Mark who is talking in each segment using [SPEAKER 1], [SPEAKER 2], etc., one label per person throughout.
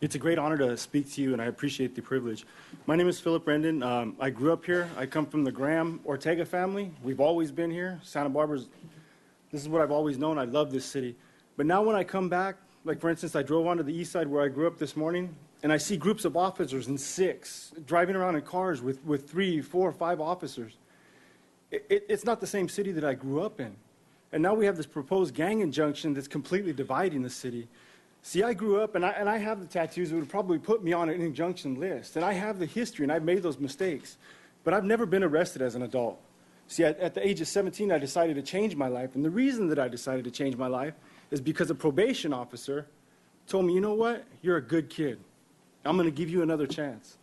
[SPEAKER 1] It's a great honor to speak to you, and I appreciate the privilege. My name is Phillip Graham. I grew up here. I come from the Graham Ortega family. We've always been here. Santa Barbara's, this is what I've always known. I love this city. But now when I come back, like for instance, I drove onto the east side where I grew up this morning, and I see groups of officers in 6 driving around in cars with 3, 4, 5 officers. It's not the same city that I grew up in. And now we have this proposed gang injunction that's completely dividing the city. See, I grew up, and I have the tattoos that would probably put me on an injunction list. And I have the history, and I've made those mistakes. But I've never been arrested as an adult. See, at the age of 17, I decided to change my life. And the reason that I decided to change my life is because a probation officer told me, you know what? You're a good kid. I'm going to give you another chance.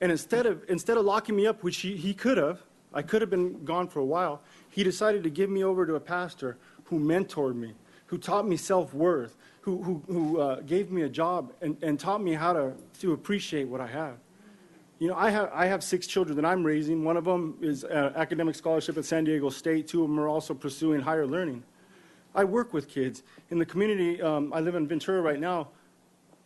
[SPEAKER 1] And instead of locking me up, which he could have, I could have been gone for a while, he decided to give me over to a pastor who mentored me, who taught me self-worth, who gave me a job and taught me how to appreciate what I have. You know, I have 6 children that I'm raising. One of them is an academic scholarship at San Diego State. 2 of them are also pursuing higher learning. I work with kids. In the community, I live in Ventura right now.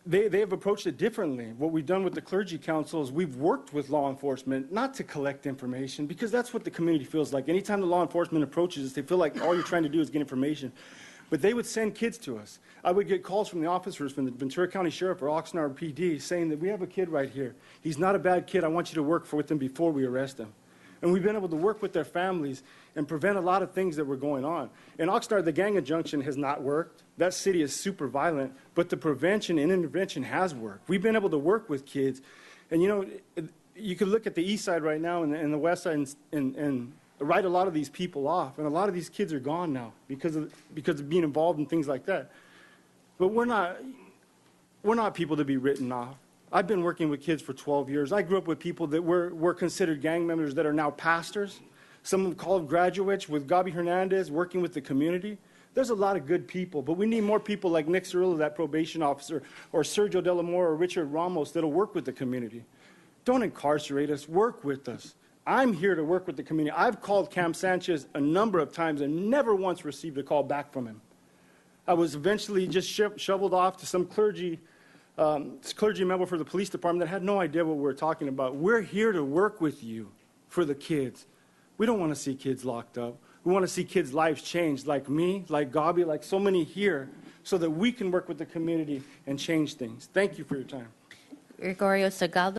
[SPEAKER 1] They have approached it differently. What we've done with the clergy council is we've worked with law enforcement not to collect information, because that's what the community feels like. Anytime the law enforcement approaches us, they feel like all you're trying to do is get information. But they would send kids to us. I would get calls from the officers from the Ventura County Sheriff or Oxnard PD saying that we have a kid right here. He's not a bad kid. I want you to work with him before we arrest him. And we've been able to work with their families and prevent a lot of things that were going on. In Oxnard, the gang injunction has not worked. That city is super violent, but the prevention and intervention has worked. We've been able to work with kids. And, you know, you could look at the east side right now and the west side and write a lot of these people off. And a lot of these kids are gone now because of being involved in things like that. But we're not people to be written off. I've been working with kids for 12 years. I grew up with people that were considered gang members that are now pastors. Some of them called graduates with Gabi Hernandez, working with the community. There's a lot of good people, but we need more people like Nick Cirillo, that probation officer, or Sergio Delamore or Richard Ramos that'll work with the community. Don't incarcerate us. Work with us. I'm here to work with the community. I've called Cam Sanchez a number of times and never once received a call back from him. I was eventually just shoveled off to some clergy member for the police department that had no idea what we were talking about. We're here to work with you for the kids. We don't want to see kids locked up. We want to see kids' lives changed, like me, like Gabi, like so many here, so that we can work with the community and change things. Thank you for your time.
[SPEAKER 2] Gregorio Salgado.